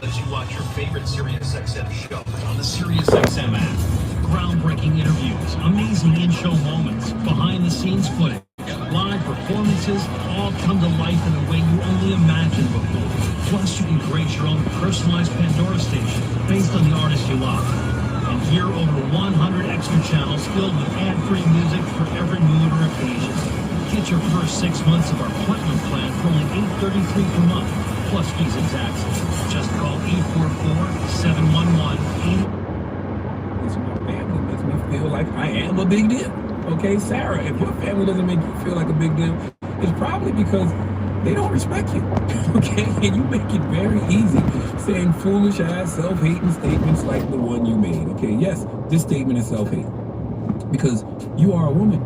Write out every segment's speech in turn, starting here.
lets you watch your favorite SiriusXM show on the SiriusXM app. Groundbreaking interviews, amazing in-show moments, behind-the-scenes footage, live performances, all come to life in a way you only imagined before. Plus, you can create your own personalized Pandora station based on the artist you love. And hear over 100 extra channels filled with ad-free music for every mood or occasion. Get your first 6 months of our Platinum plan for only $8.33 per month, plus fees and taxes. Just call 844-711-80. My family makes me feel like I am a big deal. Okay, Sarah, if your family doesn't make you feel like a big deal, it's probably because they don't respect you. Okay, and you make it very easy saying foolish ass self-hating statements like the one you made. Okay, yes, this statement is self-hate because you are a woman.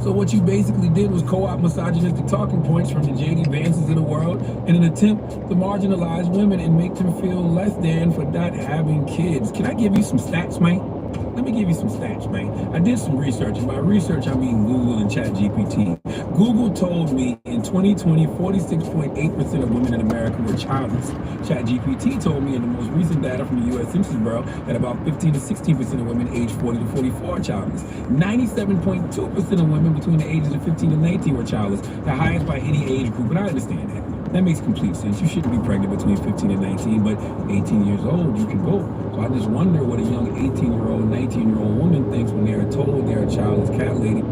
So what you basically did was co-opt misogynistic talking points from the J.D. Vances of the world in an attempt to marginalize women and make them feel less than for not having kids. Can I give you some stats, man? Let me give you some stats, man. I did some research, and by research I mean Google and ChatGPT. Google told me in 2020, 46.8% of women in America were childless. ChatGPT told me in the most recent data from the U.S. Census Bureau that about 15 to 16% of women aged 40 to 44 are childless. 97.2% of women between the ages of 15 and 19 were childless, the highest by any age group, and I understand that. That makes complete sense. You shouldn't be pregnant between 15 and 19, but 18 years old, you can go. So I just wonder what a young 18-year-old, 19-year-old woman thinks when they are told they're a childless cat lady.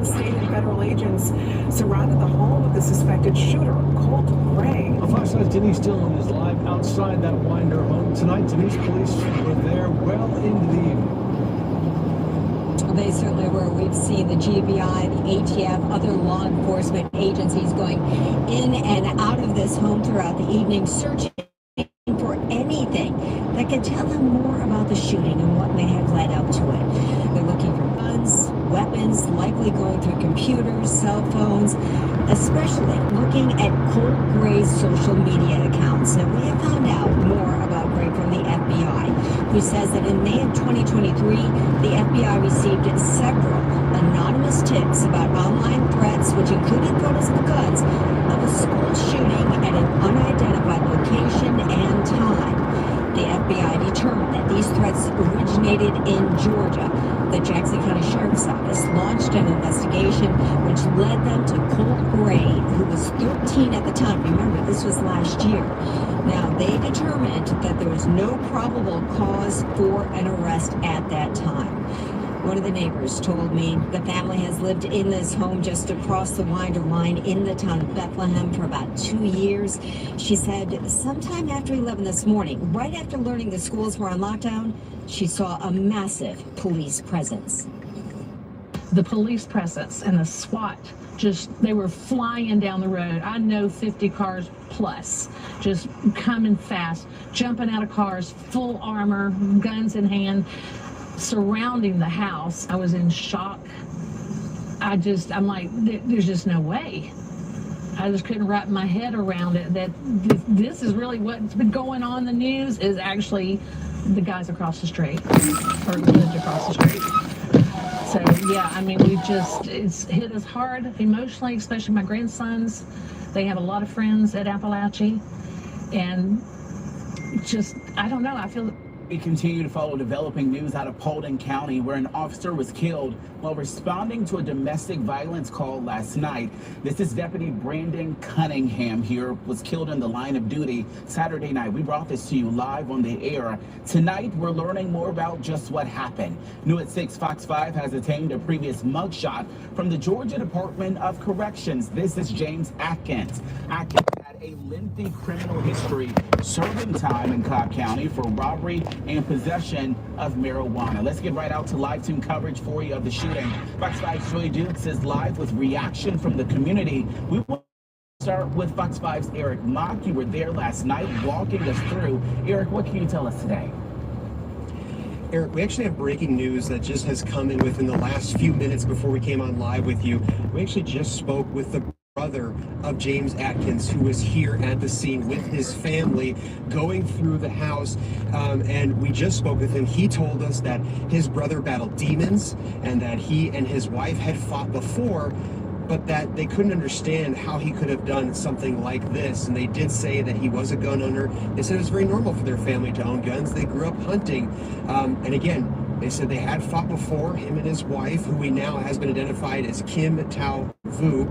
State and federal agents surrounded the home of the suspected shooter, Colt Gray. Fox 9's Denise Dillon is live outside that Winder home. Tonight, Denise, police were there well into the evening. They certainly were. We've seen the GBI, the ATF, other law enforcement agencies going in and out of this home throughout the evening, searching for anything that could tell them more about the shooting and what may have led up to it. They're looking for guns, weapons, likely going through computers, cell phones, especially looking at Colt Gray's social media accounts. And we have found out more about Gray from the FBI, who says that in May of 2023, the FBI received several anonymous tips about online threats, which included photos of guns, of a school shooting at an unidentified location and time. The FBI determined that these threats originated in Georgia. The Jackson County Sheriff's Office launched an investigation which led them to Colt Gray, who was 13 at the time. Remember, this was last year. Now, they determined that there was no probable cause for an arrest at that time. One of the neighbors told me the family has lived in this home just across the Winder line in the town of Bethlehem for about 2 years. She said sometime after 11 this morning, right after learning the schools were on lockdown, she saw a massive police presence. The police presence and the SWAT, they were flying down the road. I know 50 cars plus, just coming fast, jumping out of cars, full armor, guns in hand, surrounding the house. I was in shock. I'm like, there's just no way. I just couldn't wrap my head around it that this is really what's been going on in the news is actually the guys across the street or lived across the street. So yeah, I mean, it's hit us hard emotionally, especially my grandsons. They have a lot of friends at Appalachia, and I don't know, I feel. We continue to follow developing news out of Paulding County, where an officer was killed while responding to a domestic violence call last night. This is Deputy Brandon Cunningham here, was killed in the line of duty Saturday night. We brought this to you live on the air. Tonight, we're learning more about just what happened. New at 6, Fox 5 has obtained a previous mugshot from the Georgia Department of Corrections. This is James Atkins. Atkins had a lengthy criminal history, serving time in Cobb County for robbery and possession of marijuana. Let's get right out to live team coverage for you of the shooting. Fox 5's Joy Dukes is live with reaction from the community. We want to start with Fox 5's Eric Mock. You were there last night walking us through. Eric, what can you tell us today? Eric, we actually have breaking news that just has come in within the last few minutes before we came on live with you. We actually just spoke with the brother of James Atkins, who was here at the scene with his family going through the house, and we just spoke with him. He told us that his brother battled demons and that he and his wife had fought before, but that they couldn't understand how he could have done something like this. And they did say that he was a gun owner. They said it was very normal for their family to own guns. They grew up hunting, and again, they said they had fought before, him and his wife, who we now has been identified as Kim Tao Vu.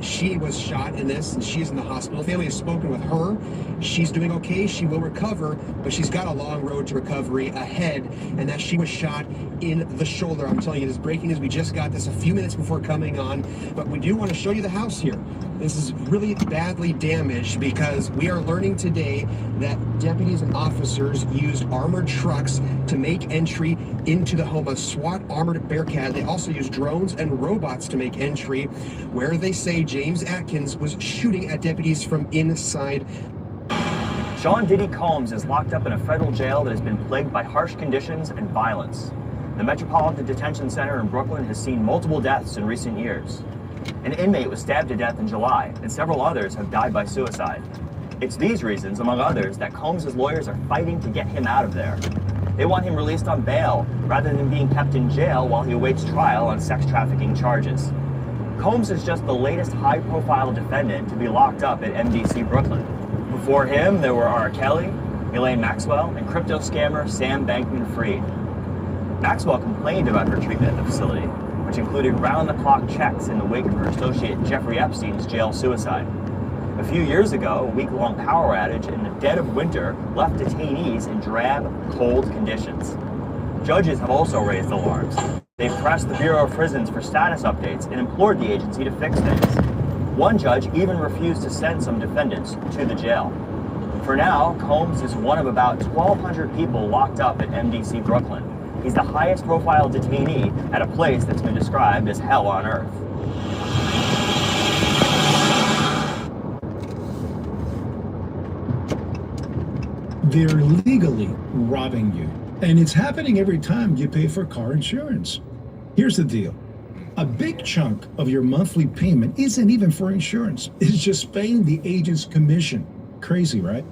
She was shot in this, and she's in the hospital. The family has spoken with her. She's doing okay. She will recover, but she's got a long road to recovery ahead, and that she was shot in the shoulder. I'm telling you, this breaking news. We just got this a few minutes before coming on, but we do want to show you the house here. This is really badly damaged because we are learning today that deputies and officers used armored trucks to make entry into the home, a SWAT armored Bearcat. They also used drones and robots to make entry, where they say James Atkins was shooting at deputies from inside. Sean Diddy Combs is locked up in a federal jail that has been plagued by harsh conditions and violence. The Metropolitan Detention Center in Brooklyn has seen multiple deaths in recent years. An inmate was stabbed to death in July, and several others have died by suicide. It's these reasons, among others, that Combs' lawyers are fighting to get him out of there. They want him released on bail rather than being kept in jail while he awaits trial on sex trafficking charges. Combs is just the latest high-profile defendant to be locked up at MDC Brooklyn. Before him, there were R. Kelly, Elaine Maxwell, and crypto scammer Sam Bankman-Fried. Maxwell complained about her treatment at the facility, which included round-the-clock checks in the wake of her associate Jeffrey Epstein's jail suicide. A few years ago, a week-long power outage in the dead of winter left detainees in drab, cold conditions. Judges have also raised alarms. They've pressed the Bureau of Prisons for status updates and implored the agency to fix things. One judge even refused to send some defendants to the jail. For now, Combs is one of about 1,200 people locked up at MDC Brooklyn. He's the highest profile detainee at a place that's been described as hell on earth. They're legally robbing you. And it's happening every time you pay for car insurance. Here's the deal. A big chunk of your monthly payment isn't even for insurance. It's just paying the agent's commission. Crazy, right?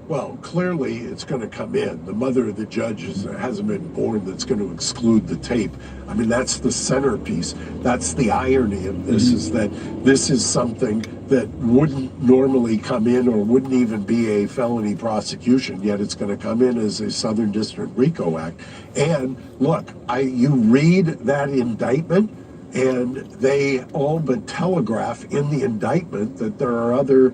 Well, clearly it's going to come in. The mother of the judge hasn't been born that's going to exclude the tape. I mean, that's the centerpiece. That's the irony of this, is that this is something that wouldn't normally come in or wouldn't even be a felony prosecution, yet it's going to come in as a Southern District RICO Act. And look, you read that indictment, and they all but telegraph in the indictment that there are other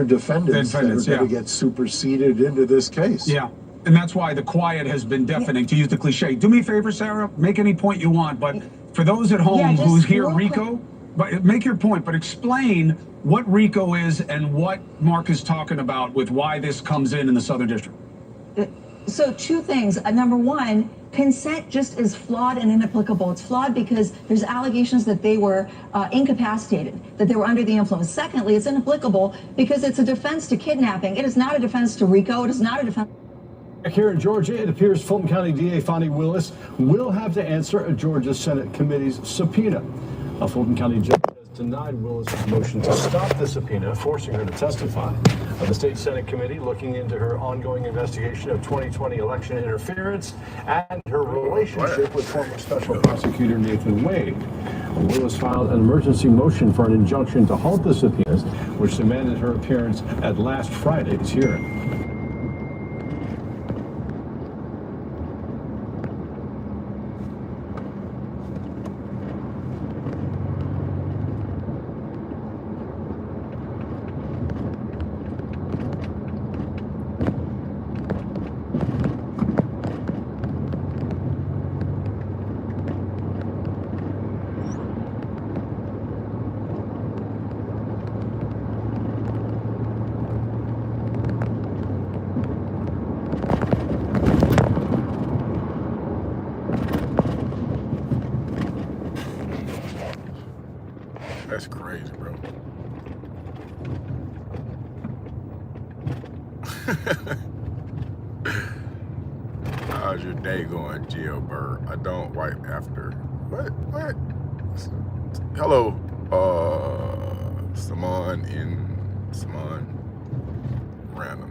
defendants that are going to get superseded into this case. Yeah, and that's why the quiet has been deafening, to use the cliche. Do me a favor, Sarah, make any point you want, but for those at home who's hear RICO, but make your point, but explain what RICO is and what Mark is talking about with why this comes in the Southern District. So two things. Number one, consent just is flawed and inapplicable. It's flawed because there's allegations that they were incapacitated, that they were under the influence. Secondly, it's inapplicable because it's a defense to kidnapping. It is not a defense to RICO. It is not a defense. Here in Georgia, it appears Fulton County DA Fonnie Willis will have to answer a Georgia Senate committee's subpoena. A Fulton County judge has denied Willis' motion to stop the subpoena, forcing her to testify. The state Senate committee looking into her ongoing investigation of 2020 election interference and her relationship with former special prosecutor Nathan Wade. Willis filed an emergency motion for an injunction to halt the subpoenas, which demanded her appearance at last Friday's hearing. That's crazy, bro. how's your day going, Jailbird? I don't wipe after. What? Hello, Simon Random.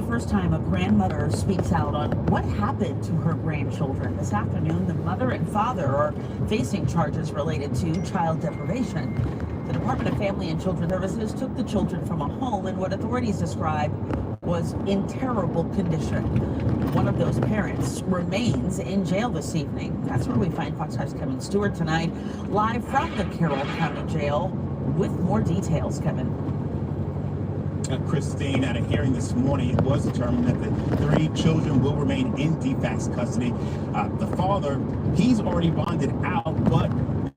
First time a grandmother speaks out on what happened to her grandchildren. This afternoon, the mother and father are facing charges related to child deprivation. The Department of Family and Children Services took the children from a home in what authorities described was in terrible condition. One of those parents remains in jail this evening. That's where we find Fox 5's Kevin Stewart tonight, live from the Carroll County Jail with more details. Kevin. Christine, at a hearing this morning, it was determined that the 3 children will remain in de facto custody. The father, he's already bonded out, but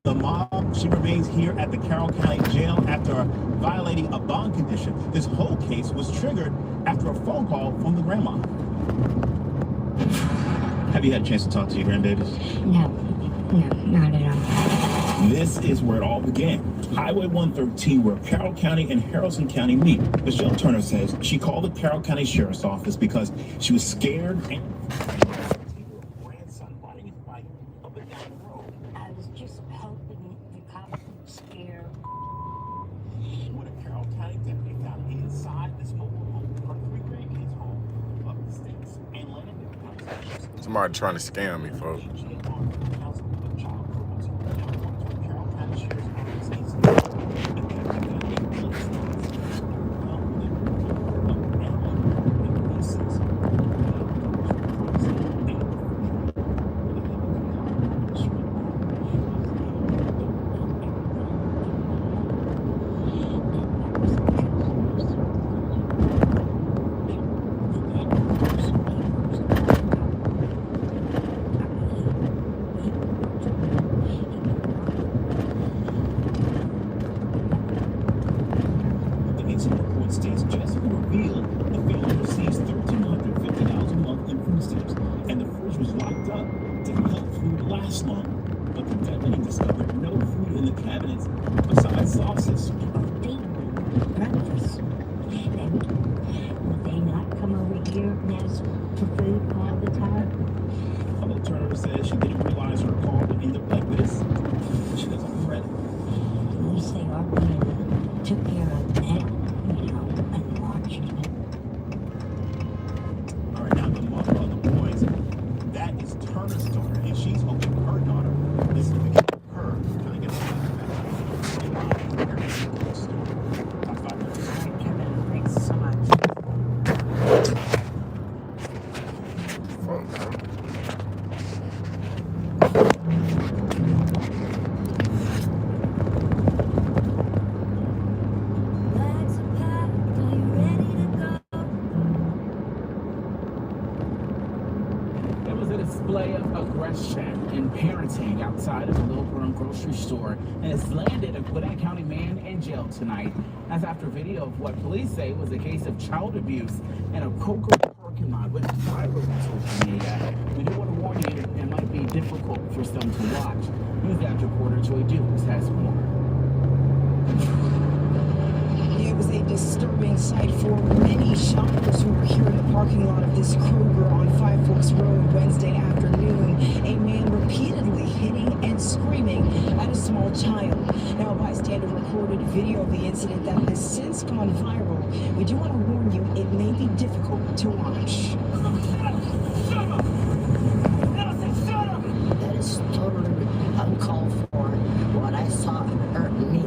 the mom, she remains here at the Carroll County Jail after violating a bond condition. This whole case was triggered after a phone call from the grandma. Have you had a chance to talk to your grandbabies? No, not at all. This is where it all began. Highway 113, where Carroll County and Haralson County meet. Michelle Turner says she called the Carroll County Sheriff's Office because she was scared and her grandson riding his bike up and down the road. I was just hoping the cops would scare. When a Carroll County deputy found inside this mobile home, her 3 grandkids home, up the stakes and landed in the Somebody trying to scam me, folks. And parenting outside of a Lilburn grocery store, and has landed a Gwinnett County man in jail tonight. That's after video of what police say was a case of child abuse in a Kroger parking lot went viral on social media. We do want to warn you, it might be difficult for some to watch. NewsDash reporter Joy Dukes has more. It was a disturbing sight for many shoppers who were here in the parking lot of this Kroger on Five Forks Road Wednesday afternoon. A man repeatedly hitting and screaming at a small child. Now, a bystander recorded video of the incident that has since gone viral. We do want to warn you, it may be difficult to watch. That is totally uncalled for. What I saw hurt me.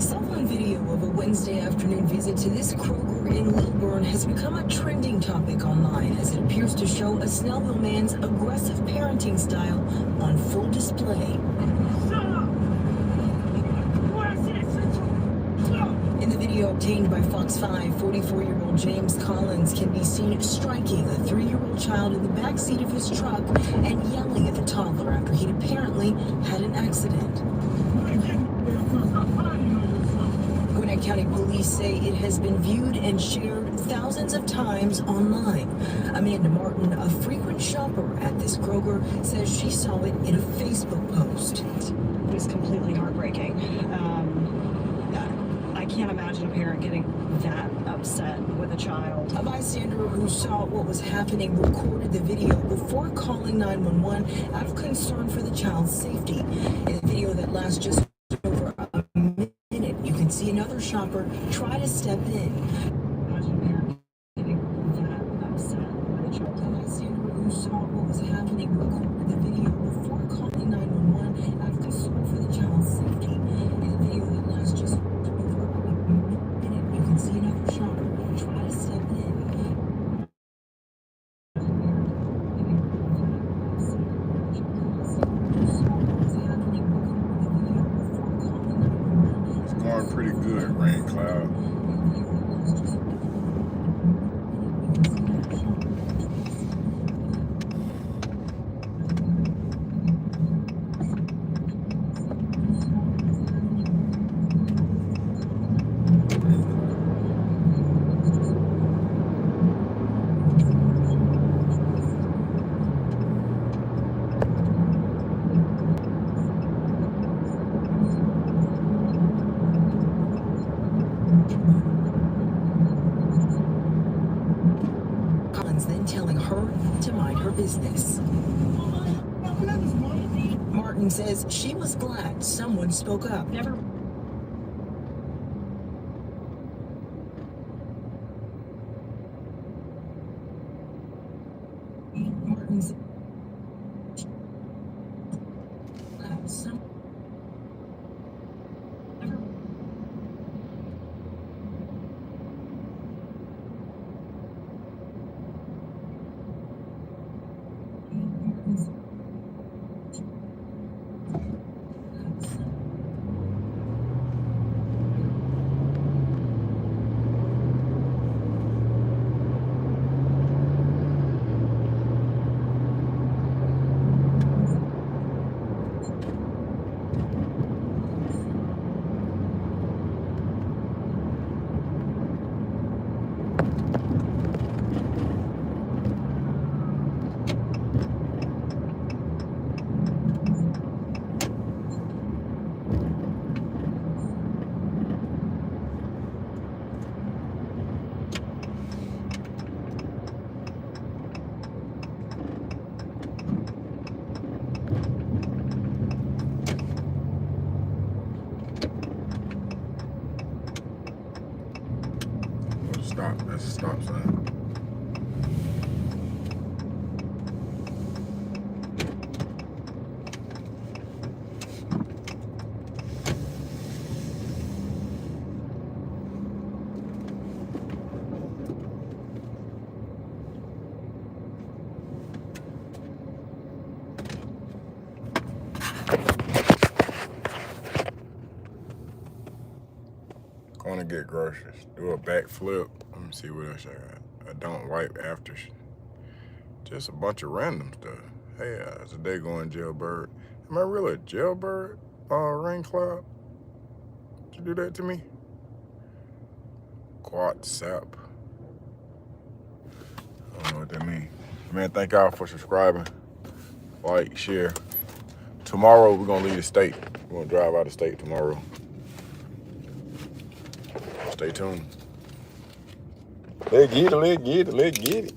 Cell phone video of a Wednesday afternoon visit to this Kroger in Lilburn has become a trending topic online as it appears to show a Snellville man's aggressive parenting style on full display. video obtained by Fox 5, 44-year-old James Collins can be seen striking a 3-year-old child in the back seat of his truck and yelling at the toddler after he'd apparently had an accident. Gwinnett County Police say it has been viewed and shared thousands of times online. Amanda Martin, a frequent shopper at this Kroger, says she saw it in a Facebook post. It was completely heartbreaking. I can't imagine a parent getting that upset with a child. A bystander who saw what was happening recorded the video before calling 911 out of concern for the child's safety. In the video that lasts just over a minute, you can see another shopper try to step in. Imagine a parent getting that upset with a child. A bystander who saw what was happening recorded the video before calling 911 out of concern for the child's safety. In the video that lasts just over a minute, you can see another shopper try to step in. It's going pretty good, Rain Cloud. Collins then telling her to mind her business. Martin says she was glad someone spoke up. Martin's Stop. That's a stop sign. Going to get groceries. Do a backflip. Let me see what else I got. I don't wipe after. Just a bunch of random stuff. Hey, it's a day going jailbird. Am I really a jailbird? Rain Cloud? Did you do that to me? Quad sap. I don't know what that means. Man, thank y'all for subscribing. Like, share. Tomorrow, we're going to leave the state. We're going to drive out of state tomorrow. Stay tuned. Let's get it, let's get it, let's get it.